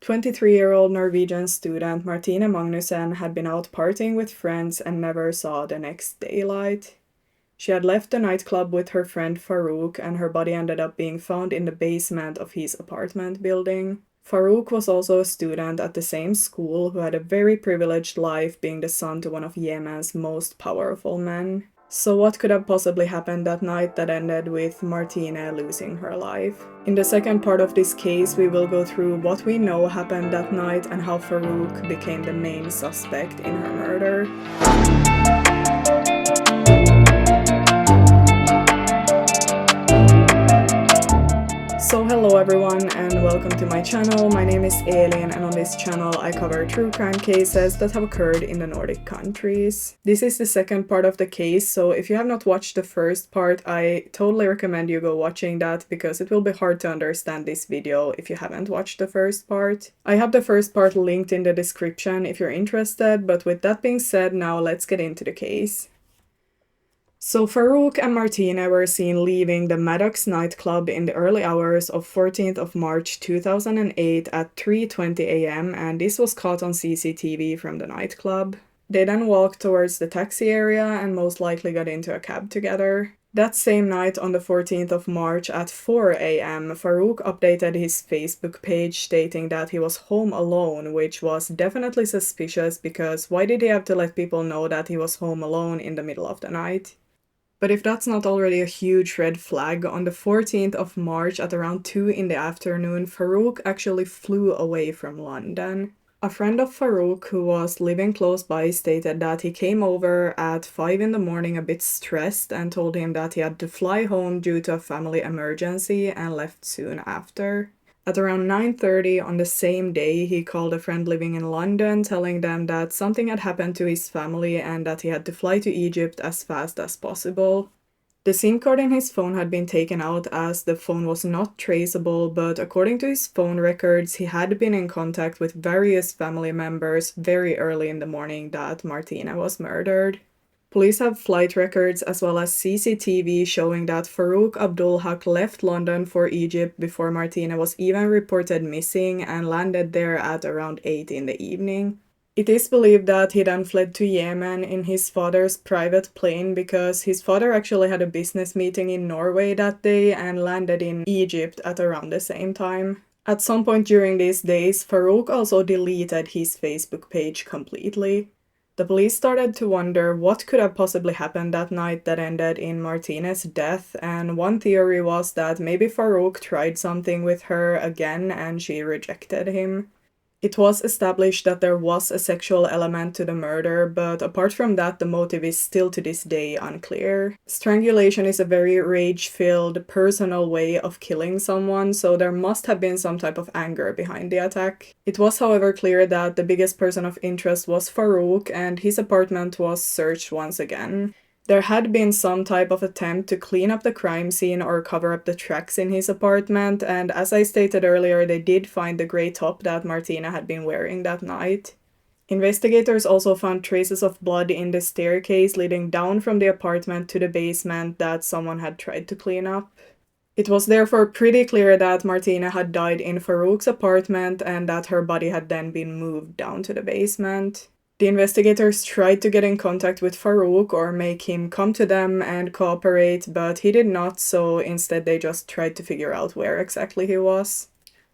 23-year-old Norwegian student Martine Magnussen had been out partying with friends and never saw the next daylight. She had left the nightclub with her friend Farooq, and her body ended up being found in the basement of his apartment building. Farooq was also a student at the same school who had a very privileged life, being the son to one of Yemen's most powerful men. So what could have possibly happened that night that ended with Martine losing her life? In the second part of this case, we will go through what we know happened that night and how Farooq became the main suspect in her murder. So hello everyone and welcome to my channel. My name is Elin, and on this channel I cover true crime cases that have occurred in the Nordic countries. This is the second part of the case, so if you have not watched the first part, I totally recommend you go watching that because it will be hard to understand this video if you haven't watched the first part. I have the first part linked in the description if you're interested, but with that being said, now let's get into the case. So Farooq and Martine were seen leaving the Maddox nightclub in the early hours of 14th of March 2008 at 3:20 a.m. and this was caught on CCTV from the nightclub. They then walked towards the taxi area and most likely got into a cab together. That same night on the 14th of March at 4 a.m., Farooq updated his Facebook page stating that he was home alone, which was definitely suspicious because why did he have to let people know that he was home alone in the middle of the night? But if that's not already a huge red flag, on the 14th of March at around 2 in the afternoon, Farooq actually flew away from London. A friend of Farooq who was living close by stated that he came over at 5 in the morning a bit stressed and told him that he had to fly home due to a family emergency and left soon after. At around 9:30 on the same day, he called a friend living in London, telling them that something had happened to his family and that he had to fly to Egypt as fast as possible. The SIM card in his phone had been taken out as the phone was not traceable, but according to his phone records, he had been in contact with various family members very early in the morning that Martine was murdered. Police have flight records as well as CCTV showing that Farouk Abdulhak left London for Egypt before Martine was even reported missing and landed there at around 8 in the evening. It is believed that he then fled to Yemen in his father's private plane because his father actually had a business meeting in Norway that day and landed in Egypt at around the same time. At some point during these days, Farouk also deleted his Facebook page completely. The police started to wonder what could have possibly happened that night that ended in Martine's death, and one theory was that maybe Farouk tried something with her again and she rejected him. It was established that there was a sexual element to the murder, but apart from that, the motive is still to this day unclear. Strangulation is a very rage-filled, personal way of killing someone, so there must have been some type of anger behind the attack. It was, however, clear that the biggest person of interest was Farouk, and his apartment was searched once again. There had been some type of attempt to clean up the crime scene or cover up the tracks in his apartment, and as I stated earlier, they did find the grey top that Martine had been wearing that night. Investigators also found traces of blood in the staircase leading down from the apartment to the basement that someone had tried to clean up. It was therefore pretty clear that Martine had died in Farouk's apartment and that her body had then been moved down to the basement. The investigators tried to get in contact with Farouk or make him come to them and cooperate, but he did not, so instead they just tried to figure out where exactly he was.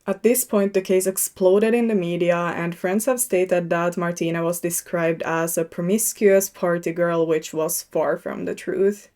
At this point, the case exploded in the media, and friends have stated that Martine was described as a promiscuous party girl, which was far from the truth.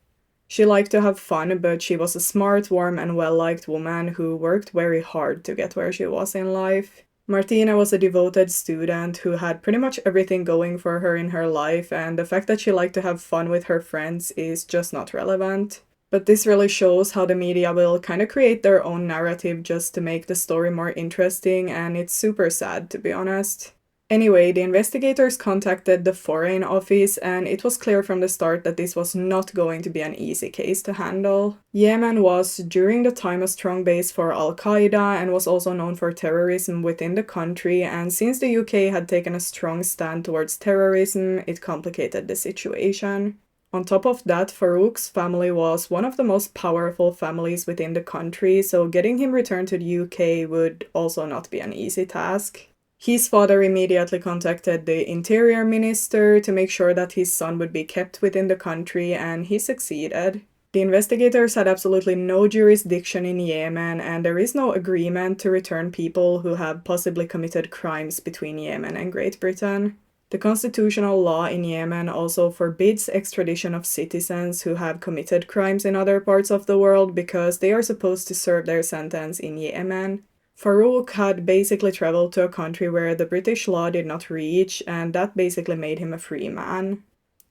She liked to have fun, but she was a smart, warm, and well-liked woman who worked very hard to get where she was in life. Martine was a devoted student who had pretty much everything going for her in her life, and the fact that she liked to have fun with her friends is just not relevant. But this really shows how the media will kind of create their own narrative just to make the story more interesting, and it's super sad, to be honest. Anyway, the investigators contacted the Foreign Office, and it was clear from the start that this was not going to be an easy case to handle. Yemen was, during the time, a strong base for Al-Qaeda and was also known for terrorism within the country, and since the UK had taken a strong stand towards terrorism, it complicated the situation. On top of that, Farouk's family was one of the most powerful families within the country, so getting him returned to the UK would also not be an easy task. His father immediately contacted the interior minister to make sure that his son would be kept within the country, and he succeeded. The investigators had absolutely no jurisdiction in Yemen, and there is no agreement to return people who have possibly committed crimes between Yemen and Great Britain. The constitutional law in Yemen also forbids extradition of citizens who have committed crimes in other parts of the world because they are supposed to serve their sentence in Yemen. Farooq had basically traveled to a country where the British law did not reach, and that basically made him a free man.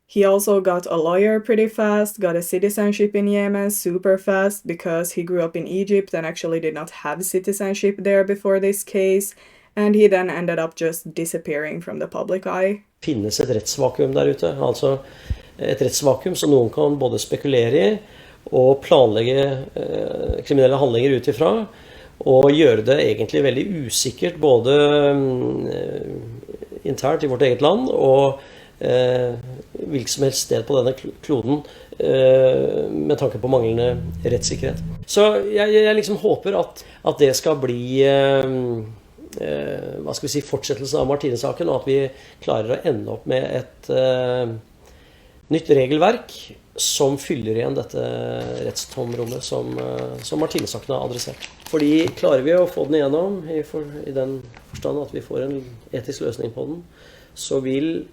He also got a lawyer pretty fast, got a citizenship in Yemen super fast because he grew up in Egypt and actually did not have citizenship there before this case, and he then ended up just disappearing from the public eye. Finnes et rettsvakuum der ute, altså et rettsvakuum som noen kan både spekulere i og planlegge kriminelle handlinger ut ifra, og gjøre det egentlig veldig usikkert både internt i vårt eget land og hvilket som helst sted på denne kloden med tanke på manglende rettssikkerhet. Så jeg liksom håper at det skal bli hva skal vi si, fortsettelsen av Martine-saken, og at vi klarer å ende opp med et nytt regelverk som fyller igjen dette rettstomrommet som Martine-saken har adressert. Fordi klarer vi å få den igjennom i den forstand at vi får en etisk løsning på den, så vil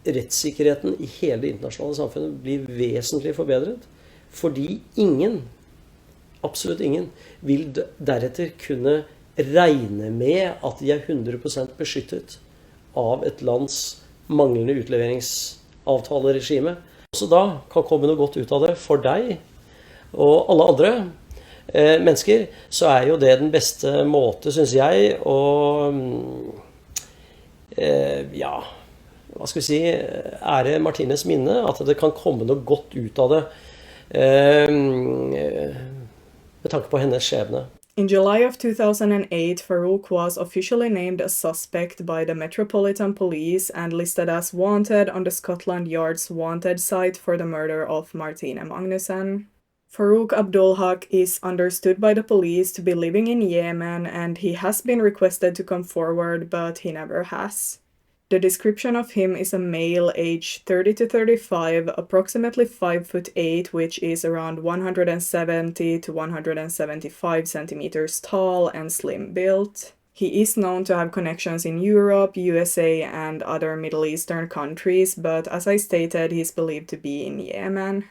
rettssikkerheten i hele det internasjonale samfunnet bli vesentlig forbedret, fordi ingen, absolutt ingen, vil deretter kunne regne med at de er 100% beskyttet av et lands manglende utleveringsavtaleregime. Så da kan komme noe godt ut av det for deg og alle andre mennesker, så er jo det den beste måte, synes jeg, å ja, hva skal vi si, ære Martines minne, at det kan komme noe godt ut av det med tanke på hennes skjebne. In July of 2008, Farouk was officially named a suspect by the Metropolitan Police and listed as wanted on the Scotland Yard's wanted site for the murder of Martine Magnussen. Farouk Abdulhak is understood by the police to be living in Yemen, and he has been requested to come forward, but he never has. The description of him is a male aged 30 to 35, approximately 5'8", which is around 170 to 175 centimeters tall and slim built. He is known to have connections in Europe, USA, and other Middle Eastern countries, but as I stated, he is believed to be in Yemen.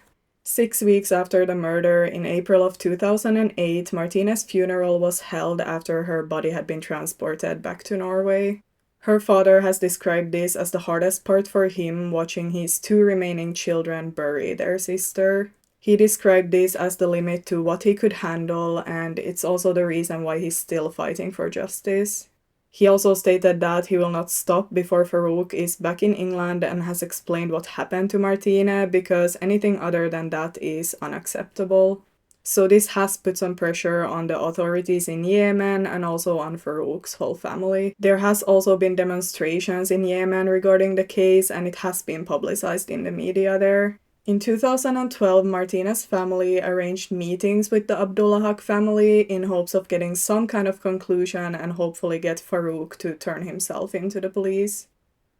6 weeks after the murder, in April of 2008, Martine's funeral was held after her body had been transported back to Norway. Her father has described this as the hardest part for him, watching his 2 remaining children bury their sister. He described this as the limit to what he could handle, and it's also the reason why he's still fighting for justice. He also stated that he will not stop before Farooq is back in England and has explained what happened to Martine, because anything other than that is unacceptable. So this has put some pressure on the authorities in Yemen and also on Farouk's whole family. There has also been demonstrations in Yemen regarding the case, and it has been publicized in the media there. In 2012, Martine's family arranged meetings with the Abdulhak family in hopes of getting some kind of conclusion and hopefully get Farooq to turn himself into the police.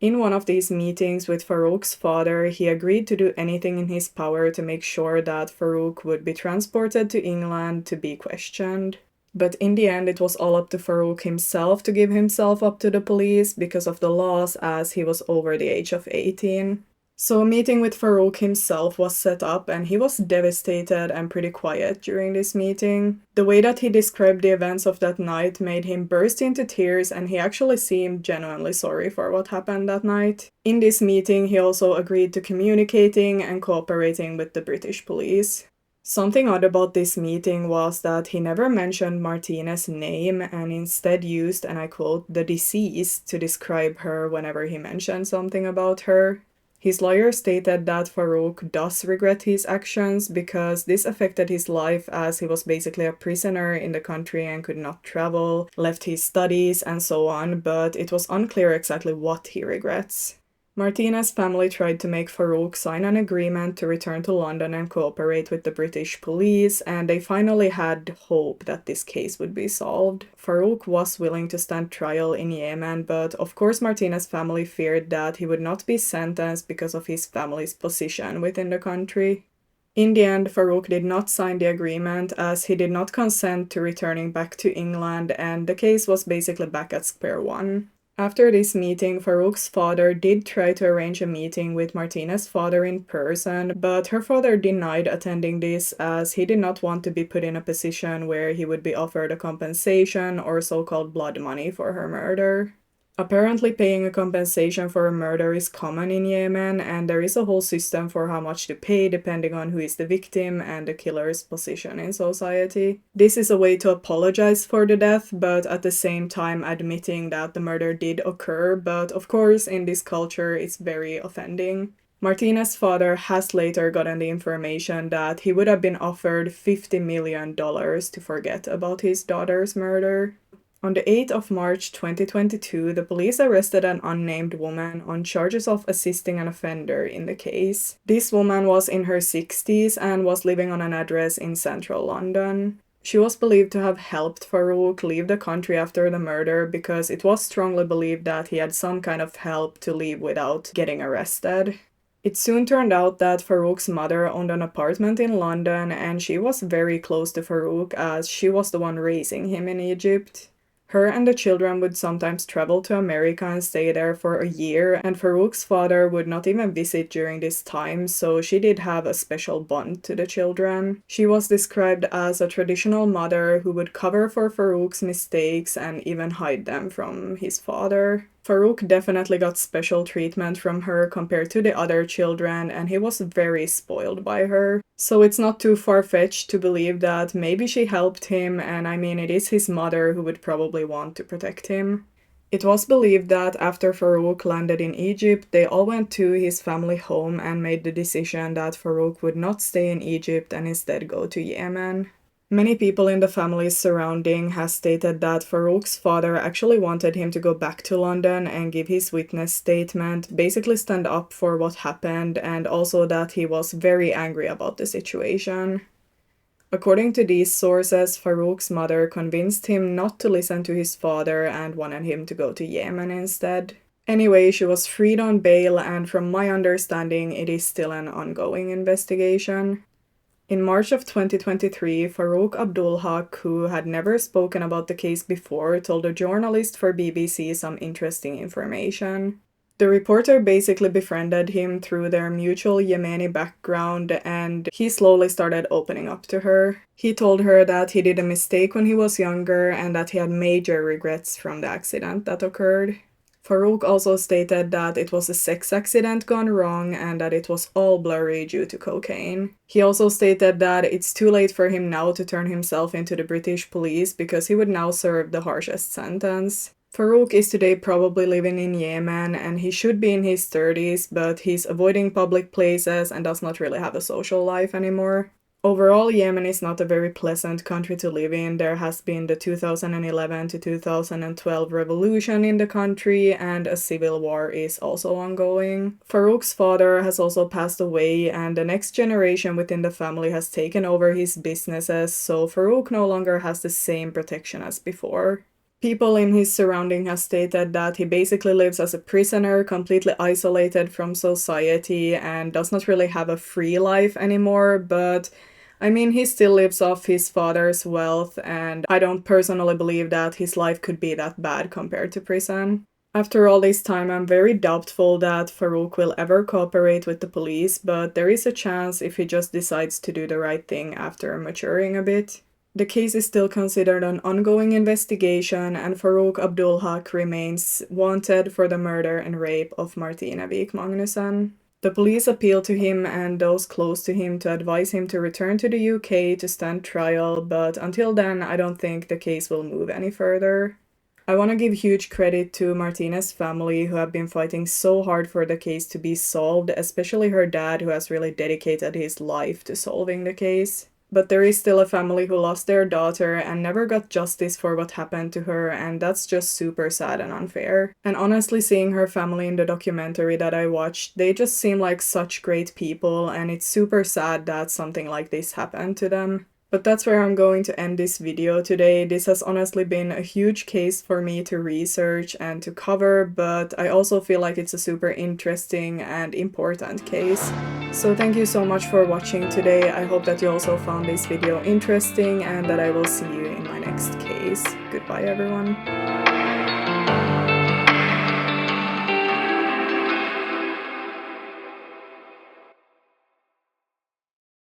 In one of these meetings with Farouk's father, he agreed to do anything in his power to make sure that Farooq would be transported to England to be questioned. But in the end, it was all up to Farooq himself to give himself up to the police because of the laws, as he was over the age of 18. So a meeting with Farooq himself was set up, and he was devastated and pretty quiet during this meeting. The way that he described the events of that night made him burst into tears, and he actually seemed genuinely sorry for what happened that night. In this meeting, he also agreed to communicating and cooperating with the British police. Something odd about this meeting was that he never mentioned Martine's name and instead used, and I quote, "the deceased" to describe her whenever he mentioned something about her. His lawyer stated that Farooq does regret his actions because this affected his life, as he was basically a prisoner in the country and could not travel, left his studies and so on, but it was unclear exactly what he regrets. Martine's family tried to make Farooq sign an agreement to return to London and cooperate with the British police, and they finally had hope that this case would be solved. Farooq was willing to stand trial in Yemen, but of course Martine's family feared that he would not be sentenced because of his family's position within the country. In the end, Farooq did not sign the agreement as he did not consent to returning back to England, and the case was basically back at square one. After this meeting, Farouk's father did try to arrange a meeting with Martine's father in person, but her father denied attending this as he did not want to be put in a position where he would be offered a compensation or so-called blood money for her murder. Apparently, paying a compensation for a murder is common in Yemen, and there is a whole system for how much to pay depending on who is the victim and the killer's position in society. This is a way to apologize for the death, but at the same time admitting that the murder did occur, but of course in this culture it's very offending. Martine's father has later gotten the information that he would have been offered $50 million to forget about his daughter's murder. On the 8th of March 2022, the police arrested an unnamed woman on charges of assisting an offender in the case. This woman was in her 60s and was living on an address in central London. She was believed to have helped Farooq leave the country after the murder because it was strongly believed that he had some kind of help to leave without getting arrested. It soon turned out that Farouk's mother owned an apartment in London and she was very close to Farooq as she was the one raising him in Egypt. Her and the children would sometimes travel to America and stay there for a year, and Farouk's father would not even visit during this time, so she did have a special bond to the children. She was described as a traditional mother who would cover for Farouk's mistakes and even hide them from his father. Farooq definitely got special treatment from her compared to the other children, and he was very spoiled by her. So it's not too far-fetched to believe that maybe she helped him, and I mean it is his mother who would probably want to protect him. It was believed that after Farooq landed in Egypt, they all went to his family home and made the decision that Farooq would not stay in Egypt and instead go to Yemen. Many people in the families surrounding has stated that Farouk's father actually wanted him to go back to London and give his witness statement, basically stand up for what happened, and also that he was very angry about the situation. According to these sources, Farouk's mother convinced him not to listen to his father and wanted him to go to Yemen instead. Anyway, she was freed on bail, and from my understanding, it is still an ongoing investigation. In March of 2023, Farouk Abdulhak, who had never spoken about the case before, told a journalist for BBC some interesting information. The reporter basically befriended him through their mutual Yemeni background, and he slowly started opening up to her. He told her that he did a mistake when he was younger and that he had major regrets from the accident that occurred. Farooq also stated that it was a sex accident gone wrong and that it was all blurry due to cocaine. He also stated that it's too late for him now to turn himself into the British police because he would now serve the harshest sentence. Farooq is today probably living in Yemen and he should be in his 30s, but he's avoiding public places and does not really have a social life anymore. Overall, Yemen is not a very pleasant country to live in. There has been the 2011 to 2012 revolution in the country, and a civil war is also ongoing. Farouk's father has also passed away, and the next generation within the family has taken over his businesses, so Farouk no longer has the same protection as before. People in his surrounding have stated that he basically lives as a prisoner, completely isolated from society, and does not really have a free life anymore, but I mean, he still lives off his father's wealth, and I don't personally believe that his life could be that bad compared to prison. After all this time, I'm very doubtful that Farooq will ever cooperate with the police, but there is a chance if he just decides to do the right thing after maturing a bit. The case is still considered an ongoing investigation, and Farouk Abdulhak remains wanted for the murder and rape of Martine Vik Magnussen. The police appealed to him and those close to him to advise him to return to the UK to stand trial, but until then, I don't think the case will move any further. I want to give huge credit to Martine's family who have been fighting so hard for the case to be solved, especially her dad who has really dedicated his life to solving the case. But there is still a family who lost their daughter and never got justice for what happened to her, and that's just super sad and unfair. And honestly, seeing her family in the documentary that I watched, they just seem like such great people, and it's super sad that something like this happened to them. But that's where I'm going to end this video today. This has honestly been a huge case for me to research and to cover, but I also feel like it's a super interesting and important case. So thank you so much for watching today. I hope that you also found this video interesting and that I will see you in my next case. Goodbye everyone.